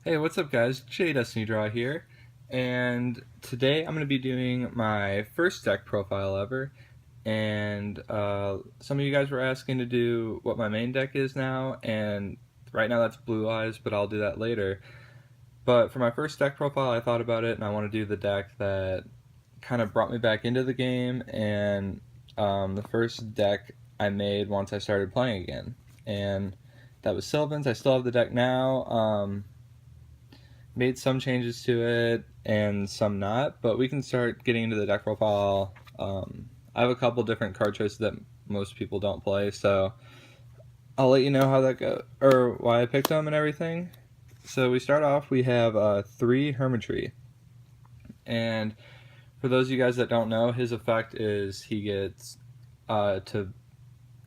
Hey, what's up, guys? J Destiny Draw here, and today I'm going to be doing my first deck profile ever. And some of you guys were asking to do what my main deck is now, and right now that's Blue Eyes, but I'll do that later. But for my first deck profile, I thought about it, and I want to do the deck that kind of brought me back into the game, and the first deck I made once I started playing again, and that was Sylvan's. I still have the deck now. Made some changes to it and some not, but we can start getting into the deck profile. I have a couple different card choices that most people don't play, so I'll let you know how that goes, or why I picked them and everything. So we start off, we have 3 Hermitry, and for those of you guys that don't know, his effect is he gets to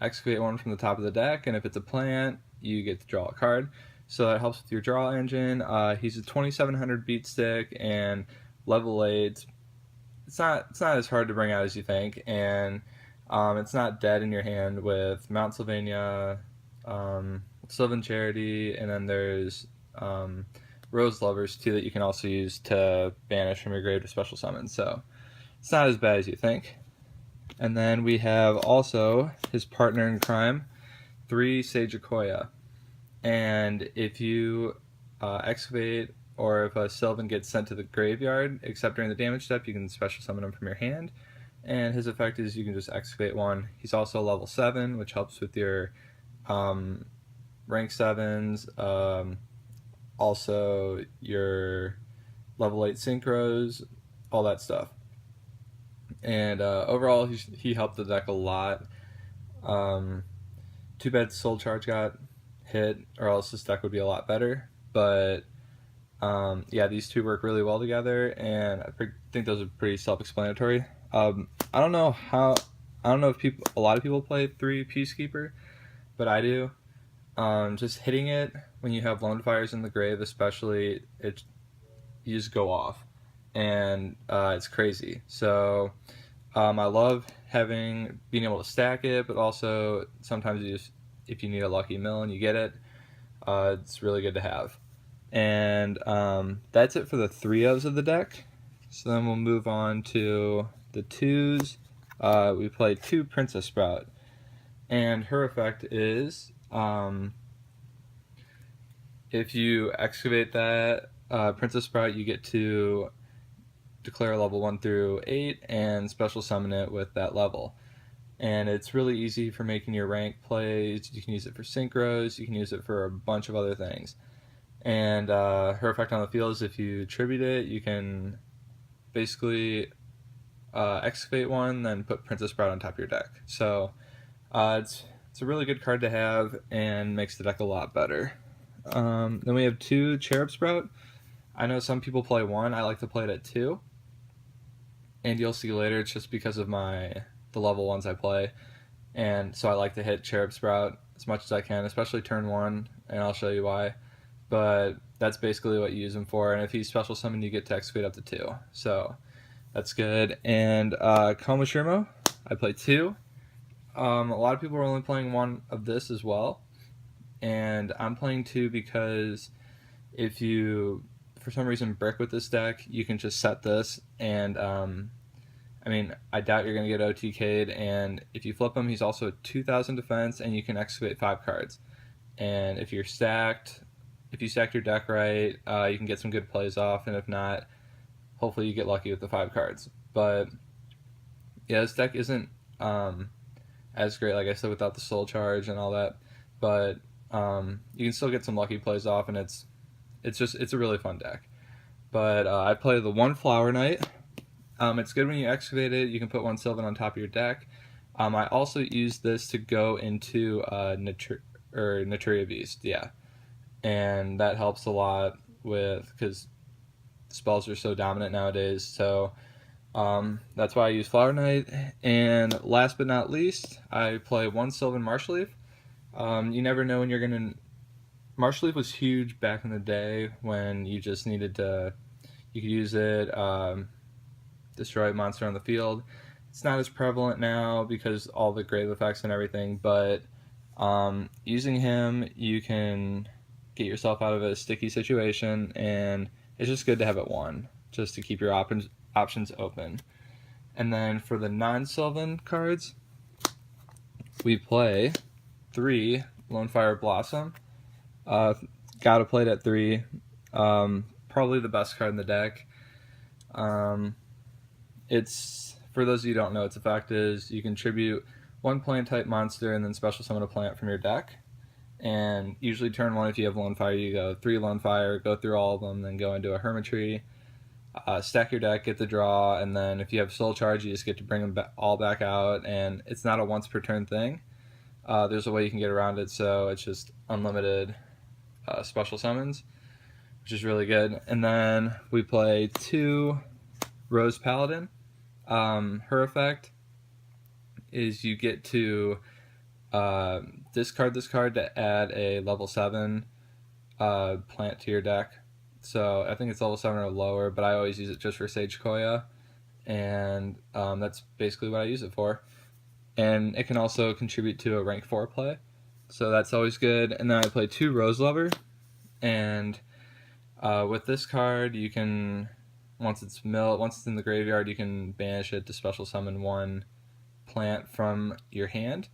excavate one from the top of the deck, and if it's a plant, you get to draw a card. So that helps with your draw engine. He's a 2700 beat stick and level 8. It's not as hard to bring out as you think, and it's not dead in your hand with Mount Sylvania, Sylvan Charity, and then there's Rose Lovers too that you can also use to banish from your grave to special summon. So it's not as bad as you think. And then we have also his partner in crime, 3 Sage Akoya. And if you excavate, or if a Sylvan gets sent to the graveyard, except during the damage step, you can special summon him from your hand. And his effect is you can just excavate one. He's also level 7, which helps with your rank 7s, also your level 8 synchros, all that stuff. And overall, he helped the deck a lot. Too bad Soul Charge got hit, or else this deck would be a lot better. But yeah, these two work really well together, and think those are pretty self-explanatory. I don't know how. I don't know if a lot of people play 3 Peacekeeper, but I do. Just hitting it when you have Lone Fires in the grave, especially, you just go off, and it's crazy. So I love being able to stack it, but also sometimes if you need a lucky mill and you get it, it's really good to have. And that's it for the 3-ofs of the deck. So then we'll move on to the 2s. We play 2 Princess Sprout, and her effect is if you excavate that Princess Sprout, you get to declare level 1 through 8 and special summon it with that level. And it's really easy for making your rank plays. You can use it for synchros, you can use it for a bunch of other things. And her effect on the field is if you tribute it, you can basically excavate one, then put Princess Sprout on top of your deck. So it's a really good card to have and makes the deck a lot better. Then we have 2 Cherub Sprout. I know some people play 1. I like to play it at 2. And you'll see later, it's just because of the level 1s I play. And so I like to hit Cherub Sprout as much as I can, especially turn 1, and I'll show you why. But that's basically what you use him for. And if he's special summoned, you get to excavate up to 2. So that's good. And Komashirmo, I play 2. A lot of people are only playing 1 of this as well. And I'm playing 2 because if you, for some reason, brick with this deck, you can just set this, and I mean, I doubt you're going to get OTK'd, and if you flip him, he's also a 2,000 defense, and you can excavate 5 cards. And if you stack your deck right, you can get some good plays off, and if not, hopefully you get lucky with the 5 cards. But yeah, this deck isn't as great, like I said, without the Soul Charge and all that, but you can still get some lucky plays off, and it's a really fun deck. But I play the 1 Flower Knight. It's good when you excavate it. You can put 1 Sylvan on top of your deck. I also use this to go into Naturia Beast, yeah, and that helps a lot because spells are so dominant nowadays. So that's why I use Flower Knight. And last but not least, I play 1 Sylvan Marshal Leaf. You never know when you're gonna. Marshal Leaf was huge back in the day when you just needed to. You could use it, destroy a monster on the field. It's not as prevalent now because all the grave effects and everything, but using him, you can get yourself out of a sticky situation, and it's just good to have it one, just to keep your options open. And then for the non-Sylvan cards, we play 3 Lone Fire Blossom. Gotta play it at 3. Probably the best card in the deck. It's, for those of you who don't know, its effect is you contribute 1 plant type monster and then special summon a plant from your deck. And usually turn 1, if you have Lone Fire, you go 3 Lone Fire, go through all of them, then go into a Hermitry, stack your deck, get the draw, and then if you have Soul Charge, you just get to bring them all back out, and it's not a once per turn thing. There's a way you can get around it, so it's just unlimited special summons, which is really good. And then we play 2 Rose Paladin. Her effect is you get to discard this card to add a level 7 plant to your deck. So I think it's level 7 or lower, but I always use it just for Sage Akoya, and that's basically what I use it for. And it can also contribute to a rank 4 play, so that's always good. And then I play 2 Rose Lover, and with this card you can, once it's in the graveyard, you can banish it to special summon 1 plant from your hand.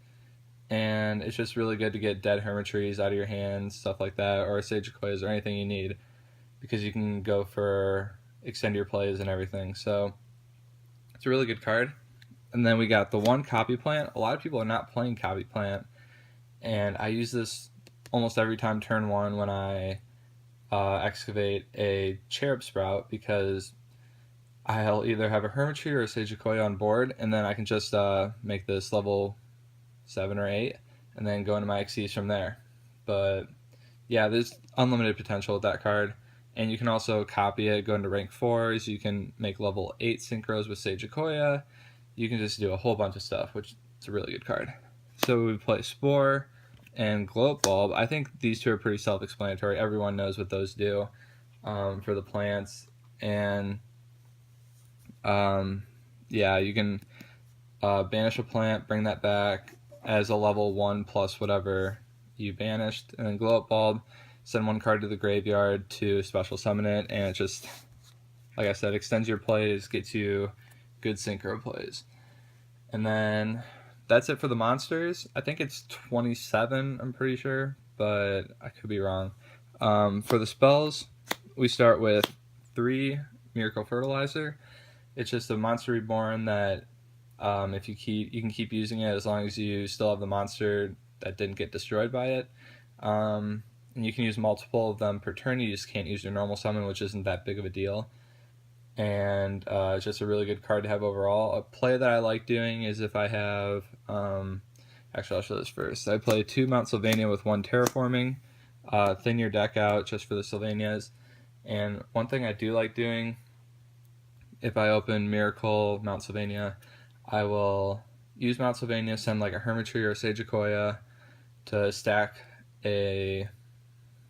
And it's just really good to get dead Hermitries out of your hands, stuff like that, or Sage Akoyas, or anything you need, because you can go for extend your plays and everything. So it's a really good card. And then we got the 1 Copy Plant. A lot of people are not playing Copy Plant, and I use this almost every time turn 1 when I excavate a Cherub Sprout, because I'll either have a Hermitry or a Sage Akoya on board, and then I can just make this level 7 or 8, and then go into my XCs from there. But yeah, there's unlimited potential with that card. And you can also copy it, go into rank 4s, you can make level 8 synchros with Sage Akoya, you can just do a whole bunch of stuff, which is a really good card. So we play Spore and Glow Bulb. I think these 2 are pretty self-explanatory. Everyone knows what those do for the plants. And yeah, you can banish a plant, bring that back as a level 1 plus whatever you banished, and then Glow Up Bulb, send 1 card to the graveyard to special summon it, and it just, like I said, extends your plays, gets you good synchro plays. And then that's it for the monsters. I think it's 27, I'm pretty sure, but I could be wrong. For the spells, we start with 3 Miracle Fertilizer. It's just a monster reborn that if you can keep using it as long as you still have the monster that didn't get destroyed by it. And you can use multiple of them per turn. You just can't use your normal summon, which isn't that big of a deal. And it's just a really good card to have overall. A play that I like doing is if I have, actually I'll show this first. I play 2 Mount Sylvania with 1 Terraforming, thin your deck out just for the Sylvanias. And one thing I do like doing, if I open Miracle Mount Sylvania, I will use Mount Sylvania, send like a Hermitry or a Sage Akoya to stack a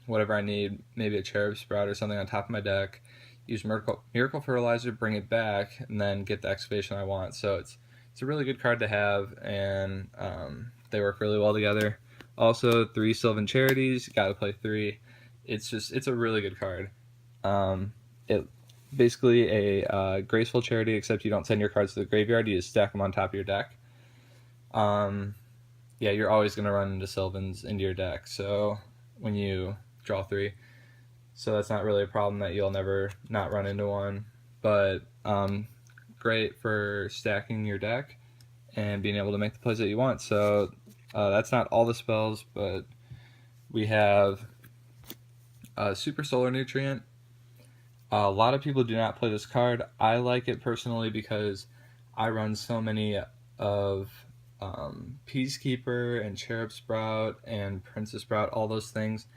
whatever I need, maybe a Cherub Sprout or something on top of my deck, use Miracle Fertilizer, bring it back, and then get the excavation I want. So it's a really good card to have, and they work really well together. Also, 3 Sylvan Charities, gotta play 3. It's a really good card. It basically a graceful charity, except you don't send your cards to the graveyard, you just stack them on top of your deck. Yeah, you're always going to run into Sylvans into your deck, so when you draw 3. So that's not really a problem, that you'll never not run into one. But great for stacking your deck and being able to make the plays that you want. So that's not all the spells, but we have Super Solar Nutrient. A lot of people do not play this card. I like it personally because I run so many of Peacekeeper and Cherub Sprout and Princess Sprout, all those things.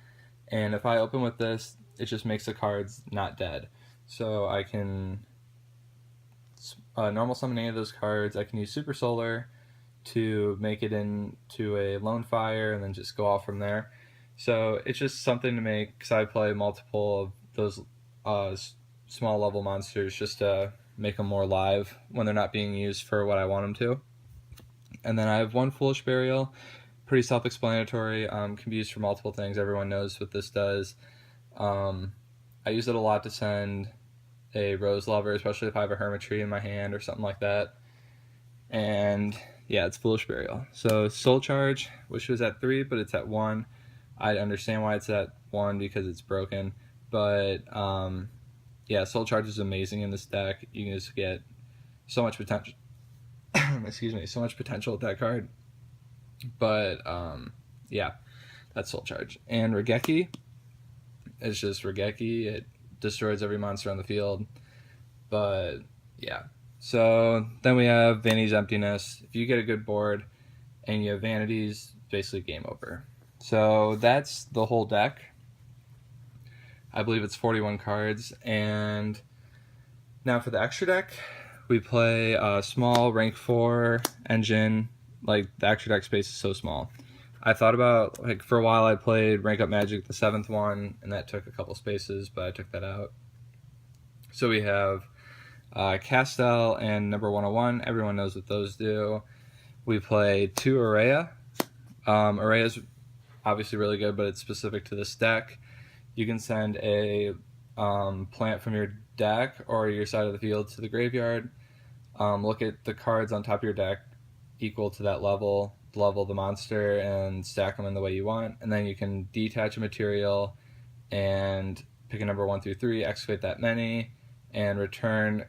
And if I open with this, it just makes the cards not dead. So I can normal summon any of those cards. I can use Super Solar to make it into a Lone Fire and then just go off from there. So it's just something to make, because I play multiple of those small level monsters just to make them more live when they're not being used for what I want them to. And then I have 1 Foolish Burial. pretty self-explanatory. Can be used for multiple things. Everyone knows what this does. I use it a lot to send a Rose Lover, especially if I have a Hermitry in my hand or something like that. And yeah, it's Foolish Burial. So Soul Charge, which was at 3, but it's at 1. I understand why it's at 1 because it's broken. But yeah, Soul Charge is amazing in this deck. You can just get so much potential. Excuse me, so much potential with that card. But yeah, that's Soul Charge. And Regeki is just Regeki. It destroys every monster on the field. But yeah. So then we have Vanity's Emptiness. If you get a good board and you have Vanities, basically game over. So that's the whole deck. I believe it's 41 cards. And now for the extra deck, we play a small rank 4 engine. Like, the extra deck space is so small. I thought about, like, for a while I played Rank Up Magic, the 7th one, and that took a couple spaces, but I took that out. So we have Castel and number 101. Everyone knows what those do. We play 2 Akoya. Akoya is obviously really good, but it's specific to this deck. You can send a plant from your deck or your side of the field to the graveyard. Look at the cards on top of your deck equal to that level of the monster, and stack them in the way you want. And then you can detach a material and pick a number 1 through 3, excavate that many, and return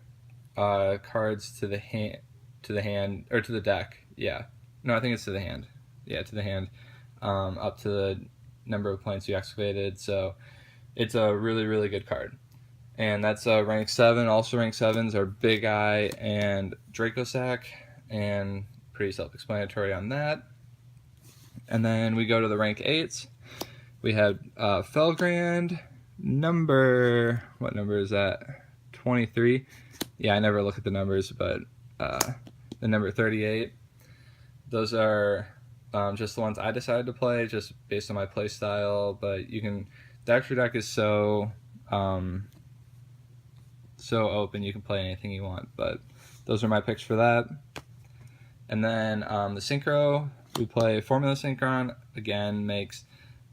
cards to the hand or to the deck. Yeah, no, I think it's to the hand. Yeah, to the hand, up to the number of plants you excavated. So it's a really, really good card. And that's rank 7. Also rank 7s are Big Eye and Dracosac, and pretty self-explanatory on that. And then we go to the rank 8s. We have Felgrand, what number is that? 23. Yeah, I never look at the numbers, but the number 38. Those are just the ones I decided to play, just based on my play style. But you can, the extra deck is so open, you can play anything you want. But those are my picks for that. And then the Synchro, we play Formula Synchron. Again, makes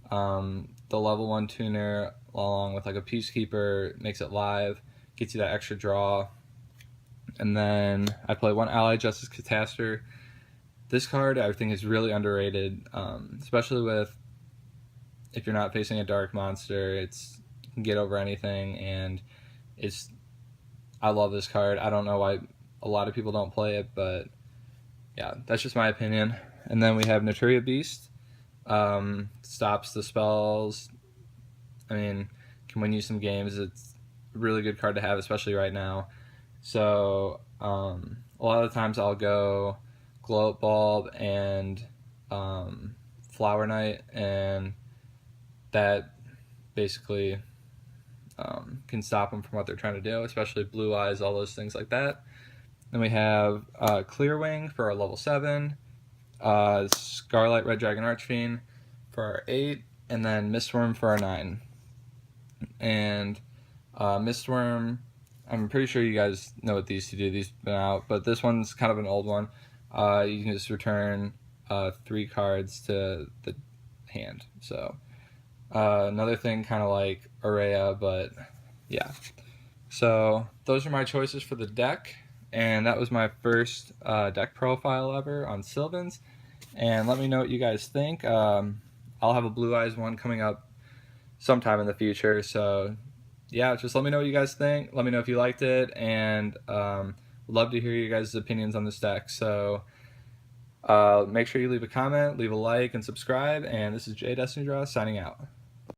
the level 1 tuner along with like a Peacekeeper, makes it live, gets you that extra draw. And then I play 1 Ally Justice Catastor. This card I think is really underrated, especially with if you're not facing a dark monster. You can get over anything, and I love this card. I don't know why a lot of people don't play it, but yeah, that's just my opinion. And then we have Naturia Beast. Stops the spells. I mean, can win you some games. It's a really good card to have, especially right now. So a lot of the times I'll go Glow Up Bulb and Flower Knight, and that basically can stop them from what they're trying to do, especially Blue Eyes, all those things like that. Then we have Clearwing for our level 7, Scarlet Red Dragon Archfiend for our 8, and then Mistworm for our 9. And Mistworm, I'm pretty sure you guys know what these two do. These have been out, but this one's kind of an old one. You can just return 3 cards to the hand. So another thing kind of like Akoya, but yeah. So those are my choices for the deck, and that was my first deck profile ever on Sylvan's. And let me know what you guys think. I'll have a Blue Eyes one coming up sometime in the future, so yeah, just let me know what you guys think. Let me know if you liked it, and love to hear you guys' opinions on this deck. So make sure you leave a comment, leave a like, and subscribe. And this is Jay Destiny Draw signing out.